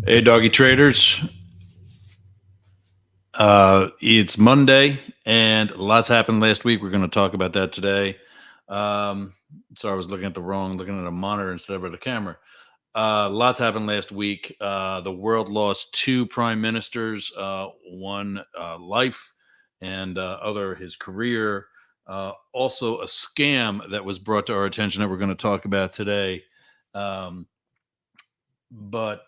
Hey, doggy traders. It's Monday, and lots happened last week. We're going to talk about that today. Sorry, I was looking at a monitor instead of at a camera. Lots happened last week. The world lost two prime ministers, one life and other his career. Also, a scam that was brought to our attention that we're going to talk about today. But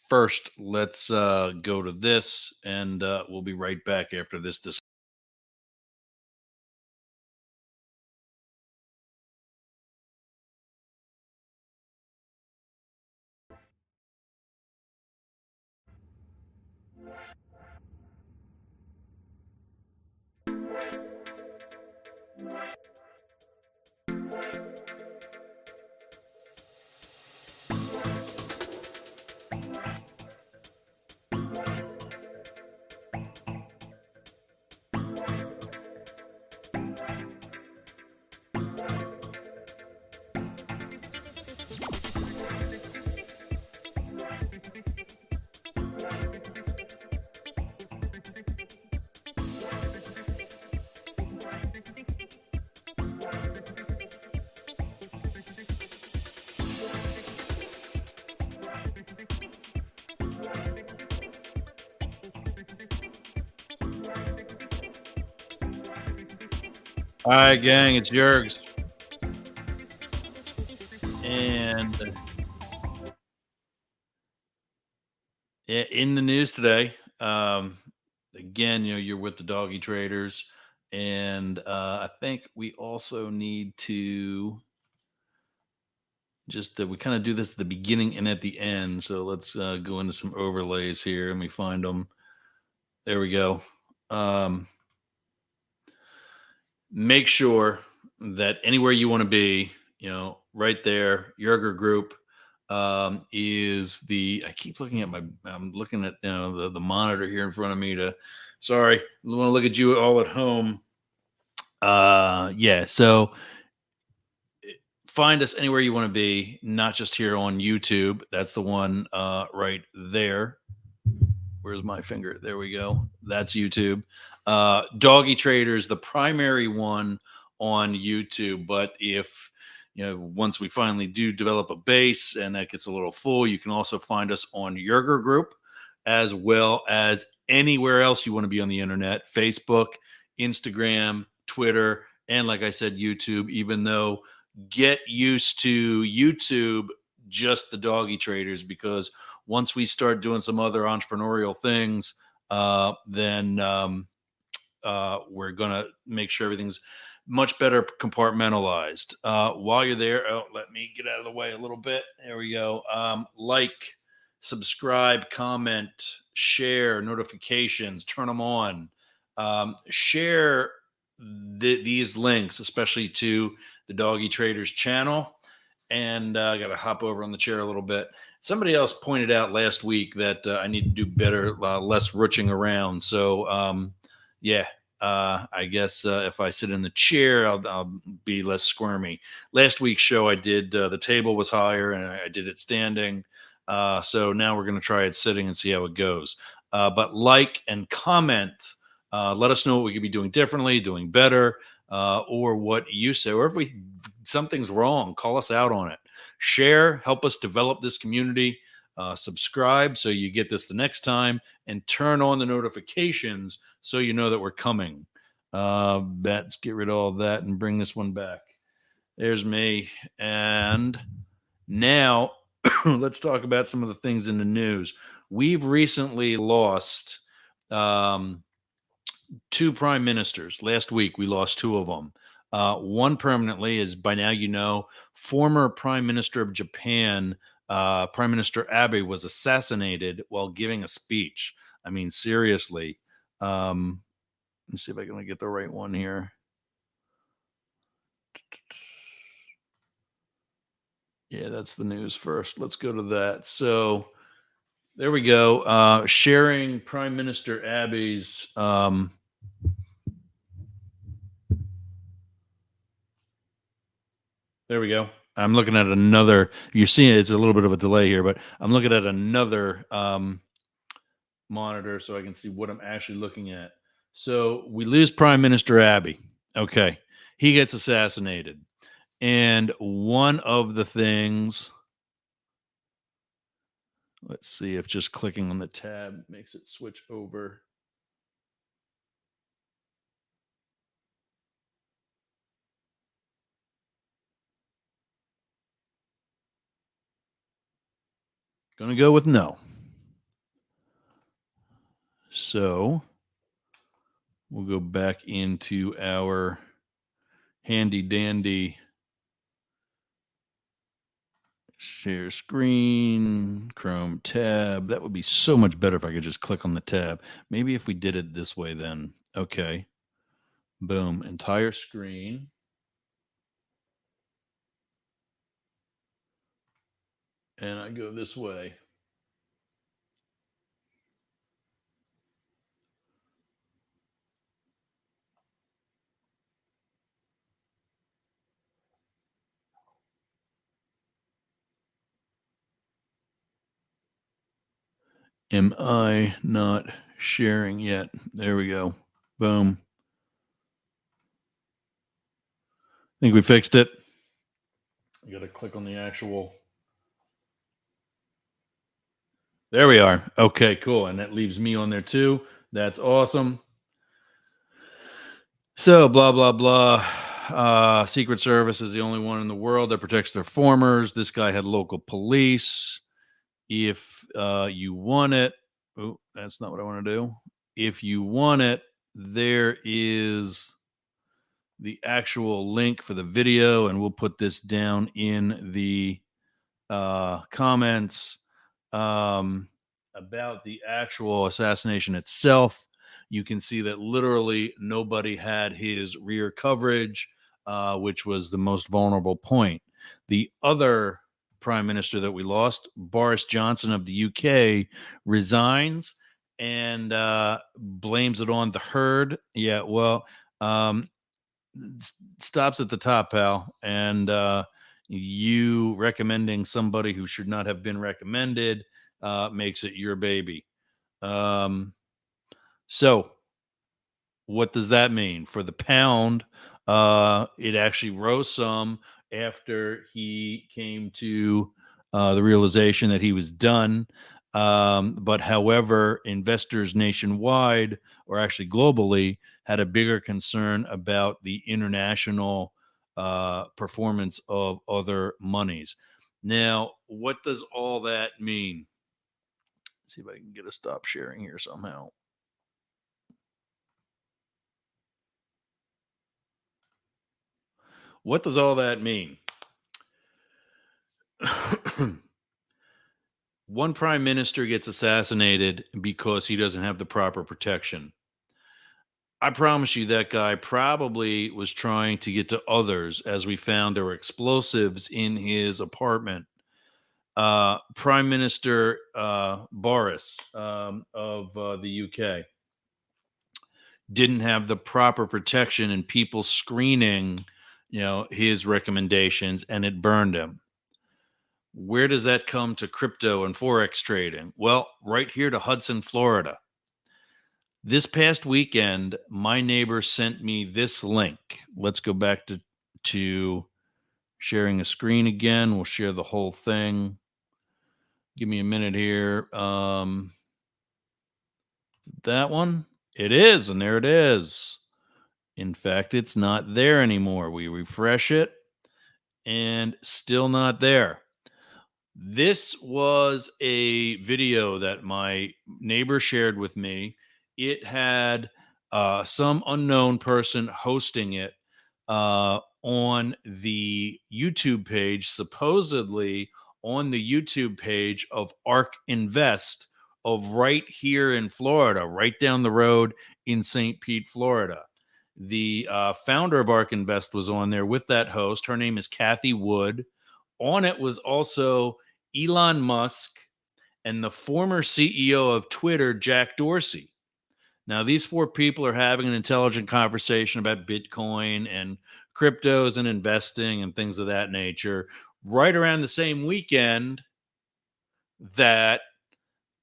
first, let's go to this, and we'll be right back after this discussion. Hi, gang, it's Jurgs. And in the news today, again, you're with the doggy traders, and I think we also need to just we kind of do this at the beginning and at the end. So let's go into some overlays here. Let me find them. There we go. Make sure that anywhere you want to be, right there, Yerger Group is I keep looking at I'm looking at the monitor here in front of me sorry, I want to look at you all at home. Yeah, so find us anywhere you want to be, not just here on YouTube. That's the one right there. Where's my finger? There we go. That's YouTube. Doggy Traders, the primary one on YouTube. But if once we finally do develop a base and that gets a little full, you can also find us on Yerger Group, as well as anywhere else you want to be on the internet: Facebook, Instagram, Twitter, and like I said, YouTube. Even though, get used to YouTube, just the Doggy Traders, because once we start doing some other entrepreneurial things, then we're going to make sure everything's much better compartmentalized. While you're there, let me get out of the way a little bit. There we go. Like, subscribe, comment, share, notifications, turn them on. Share these links, especially to the Doggy Traders channel. And I got to hop over on the chair a little bit. Somebody else pointed out last week that I need to do better, less rooching around. So, yeah, I guess if I sit in the chair, I'll be less squirmy. Last week's show, I did the table was higher, and I did it standing. So now we're going to try it sitting and see how it goes. But like and comment. Let us know what we could be doing differently, doing better, or what you say. Or if something's wrong, call us out on it. Share, help us develop this community. Subscribe so you get this the next time, and turn on the notifications so you know that we're coming. Let's get rid of all that and bring this one back. There's me. And now let's talk about some of the things in the news. We've recently lost two prime ministers. Last week, we lost two of them. One permanently is, by now, former Prime Minister of Japan, Prime Minister Abe, was assassinated while giving a speech. I mean, seriously. Let me see if I can get the right one here. Yeah, that's the news first. Let's go to that. So there we go. Sharing Prime Minister Abe's there we go. I'm looking at another. You're seeing it's a little bit of a delay here, but I'm looking at another monitor so I can see what I'm actually looking at. So we lose Prime Minister Abe. Okay. He gets assassinated. And one of the things, let's see if just clicking on the tab makes it switch over. Going to go with no. So we'll go back into our handy dandy share screen, Chrome tab. That would be so much better if I could just click on the tab. Maybe if we did it this way then. Okay. Boom. Entire screen. And I go this way. Am I not sharing yet? There we go. Boom. I think we fixed it. You got to click on the actual. There we are. Okay, cool. And that leaves me on there too. That's awesome. So, blah, blah, blah. Secret Service is the only one in the world that protects their formers. This guy had local police. If you want it, oh, that's not what I want to do. If you want it, there is the actual link for the video, and we'll put this down in the comments about the actual assassination itself. You can see that literally nobody had his rear coverage, which was the most vulnerable point. The other prime minister that we lost, Boris Johnson of the UK, resigns and blames it on the herd. Yeah, well, stops at the top, pal. And You recommending somebody who should not have been recommended makes it your baby. Um, so, what does that mean for the pound? It actually rose some after he came to the realization that he was done. But however, investors nationwide, or actually globally, had a bigger concern about the international performance of other monies. Now, what does all that mean? Let's see if I can get a stop sharing here somehow. What does all that mean? One prime minister gets assassinated because he doesn't have the proper protection. I promise you that guy probably was trying to get to others, as we found there were explosives in his apartment. Prime Minister Boris of the UK didn't have the proper protection and people screening, his recommendations, and it burned him. Where does that come to crypto and forex trading? Well, right here to Hudson, Florida. This past weekend, my neighbor sent me this link. Let's go back to sharing a screen again. We'll share the whole thing. Give me a minute here. That one? It is, and there it is. In fact, it's not there anymore. We refresh it, and still not there. This was a video that my neighbor shared with me. It had some unknown person hosting it on the YouTube page, supposedly on the YouTube page of ARK Invest of right here in Florida, right down the road in St. Pete, Florida. The founder of ARK Invest was on there with that host. Her name is Kathy Wood. On it was also Elon Musk and the former CEO of Twitter, Jack Dorsey. Now, these four people are having an intelligent conversation about Bitcoin and cryptos and investing and things of that nature right around the same weekend that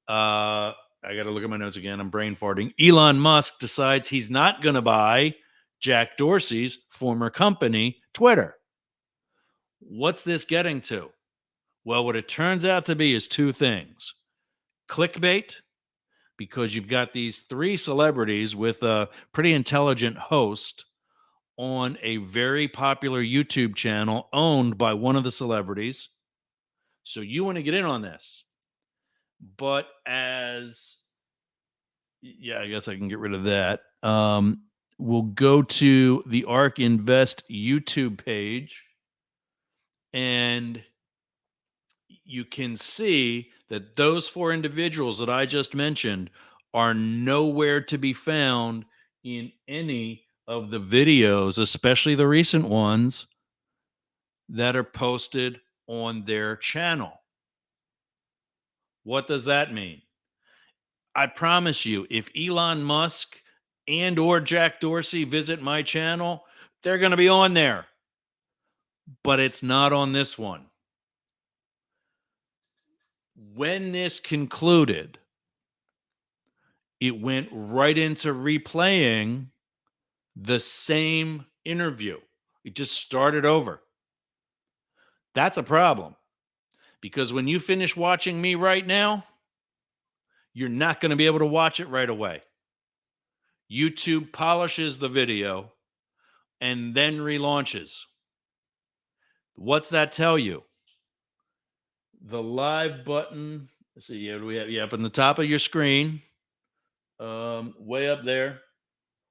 I got to look at my notes again. I'm brain farting. Elon Musk decides he's not going to buy Jack Dorsey's former company, Twitter. What's this getting to? Well, what it turns out to be is two things: clickbait, because you've got these three celebrities with a pretty intelligent host on a very popular YouTube channel owned by one of the celebrities. So you want to get in on this. But yeah, I guess I can get rid of that. We'll go to the ARK Invest YouTube page, and you can see that those four individuals that I just mentioned are nowhere to be found in any of the videos, especially the recent ones that are posted on their channel. What does that mean? I promise you, if Elon Musk and or Jack Dorsey visit my channel, they're going to be on there. But it's not on this one. When this concluded, it went right into replaying the same interview. It just started over. That's a problem, because when you finish watching me right now, you're not going to be able to watch it right away. YouTube polishes the video and then relaunches. What's that tell you? The live button. Let's see. Yeah, we have up on the top of your screen, way up there.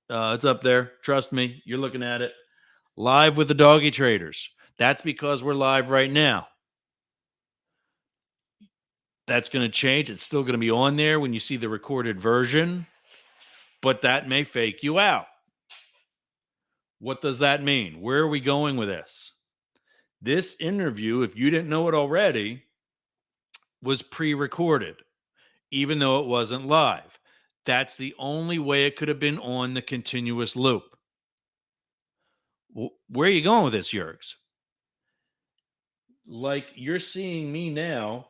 It's up there. Trust me, you're looking at it. Live with the doggy traders. That's because we're live right now. That's going to change. It's still going to be on there when you see the recorded version, but that may fake you out. What does that mean? Where are we going with this? This interview, if you didn't know it already, was pre-recorded, even though it wasn't live. That's the only way it could have been on the continuous loop. Where are you going with this, Yergs? like you're seeing me now,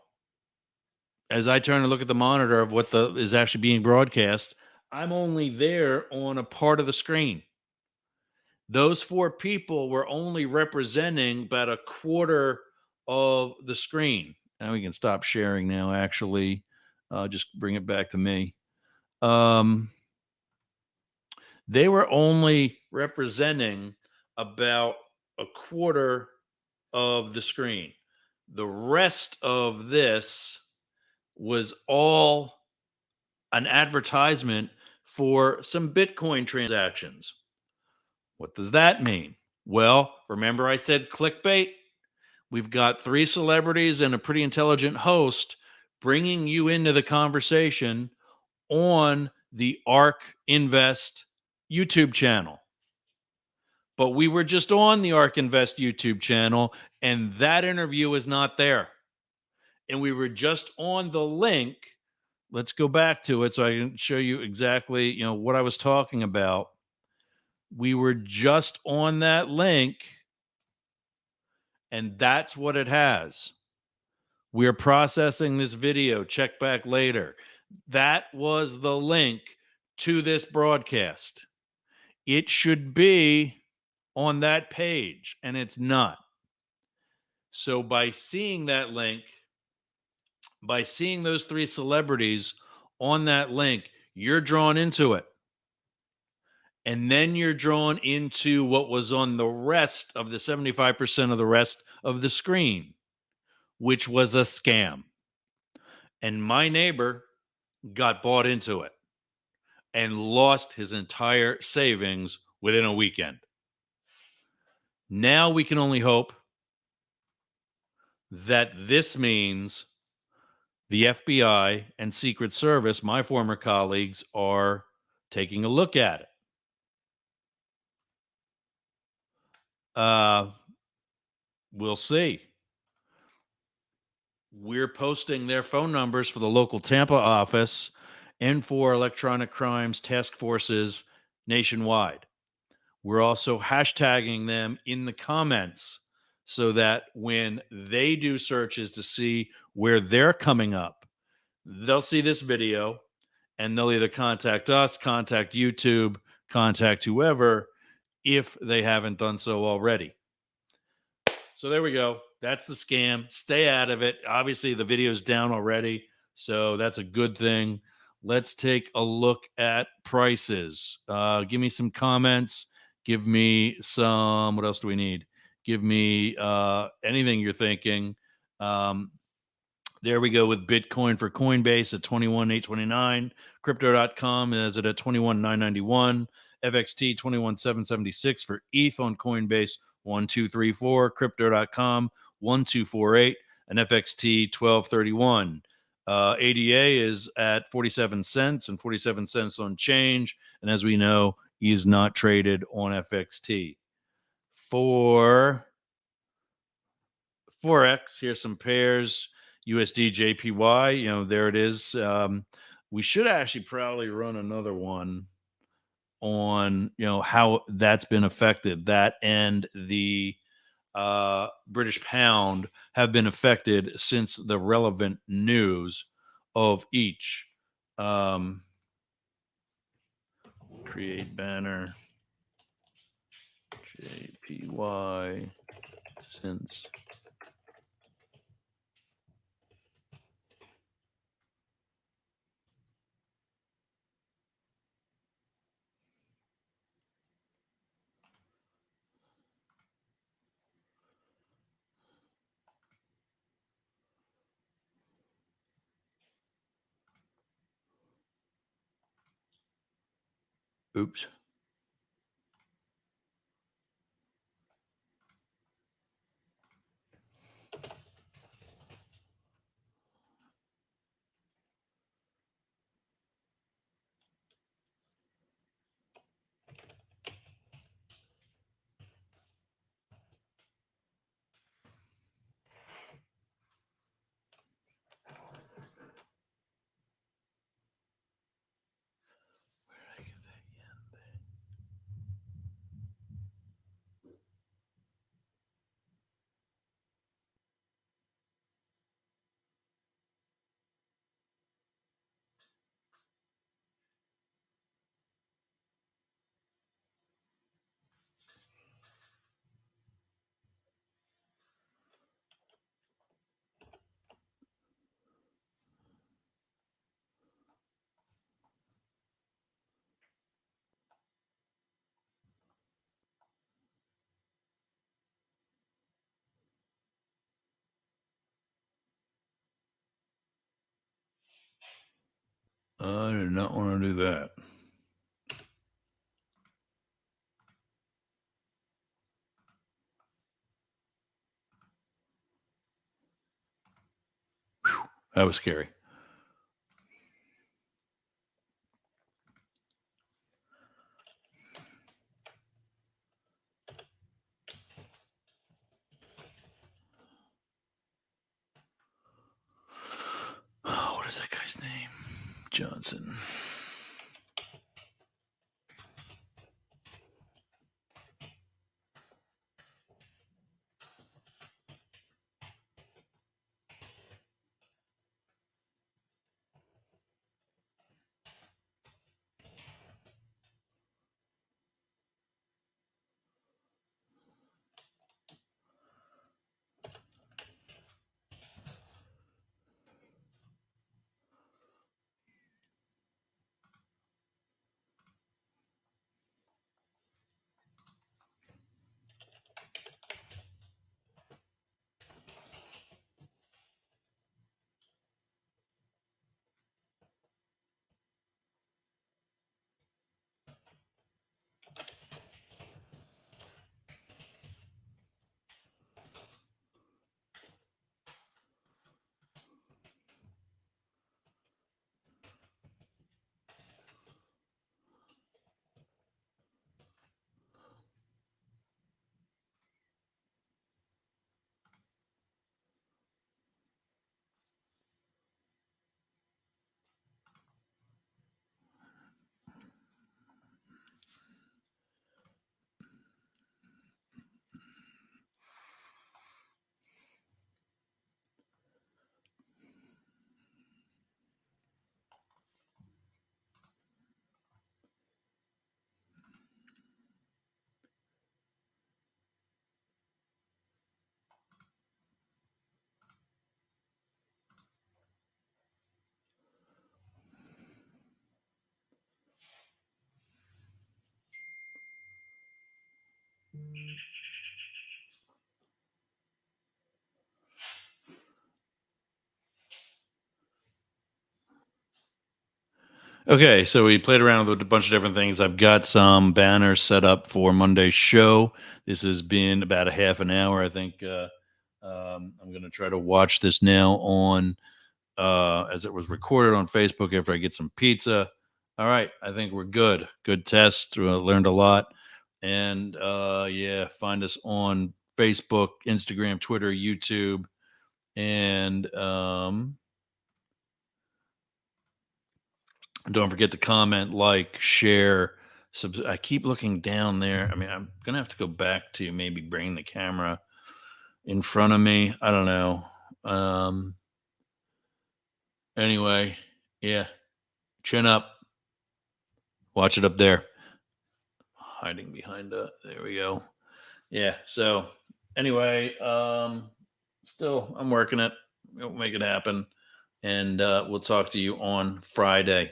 as I turn to look at the monitor of what is actually being broadcast, I'm only there on a part of the screen. Those four people were only representing about a quarter of the screen. Now we can stop sharing now, actually. Just bring it back to me. They were only representing about a quarter of the screen. The rest of this was all an advertisement for some Bitcoin transactions. What does that mean? Well, remember I said clickbait? We've got three celebrities and a pretty intelligent host bringing you into the conversation on the ARK Invest YouTube channel. But we were just on the ARK Invest YouTube channel, and that interview is not there. And we were just on the link. Let's go back to it so I can show you exactly, what I was talking about. We were just on that link, and that's what it has. We're processing this video. Check back later. That was the link to this broadcast. It should be on that page, and it's not. So by seeing that link, by seeing those three celebrities on that link, you're drawn into it. And then you're drawn into what was on the rest of the 75% of the rest of the screen, which was a scam. And my neighbor got bought into it and lost his entire savings within a weekend. Now we can only hope that this means the FBI and Secret Service, my former colleagues, are taking a look at it. We'll see. We're posting their phone numbers for the local Tampa office and for electronic crimes task forces nationwide. We're also hashtagging them in the comments so that when they do searches to see where they're coming up, they'll see this video and they'll either contact us, contact YouTube, contact whoever, if they haven't done so already. So there we go. That's the scam. Stay out of it. Obviously, the video's down already, so that's a good thing. Let's take a look at prices. Give me some comments. Give me some. What else do we need? Give me anything you're thinking. There we go with Bitcoin for Coinbase at 21,829. Crypto.com is it at 21,991. FXT 21,776 for ETH on Coinbase 1234. Crypto.com 1248 and FXT 1231. ADA is at 47 cents and 47 cents on change. And as we know, he is not traded on FXT. For Forex, here's some pairs. USD JPY, there it is. We should actually probably run another one on, how that's been affected. That and the British pound have been affected since the relevant news of each. Create banner. JPY since. Oops. I did not want to do that. Whew, that was scary. Oh, what is that guy's name? Johnson. Okay, so we played around with a bunch of different things. I've got some banners set up for Monday's show. This has been about a half an hour. I think I'm going to try to watch this now on as it was recorded on Facebook after I get some pizza. All right, I think we're good. Good test. Learned a lot. And yeah, find us on Facebook, Instagram, Twitter, YouTube, and don't forget to comment, like, share. I keep looking down there. I mean, I'm gonna have to go back to maybe bring the camera in front of me. I don't know. Um, anyway, yeah, chin up. Watch it up there. Hiding behind there we go. Yeah. So anyway, still I'm working it. We'll make it happen. And we'll talk to you on Friday.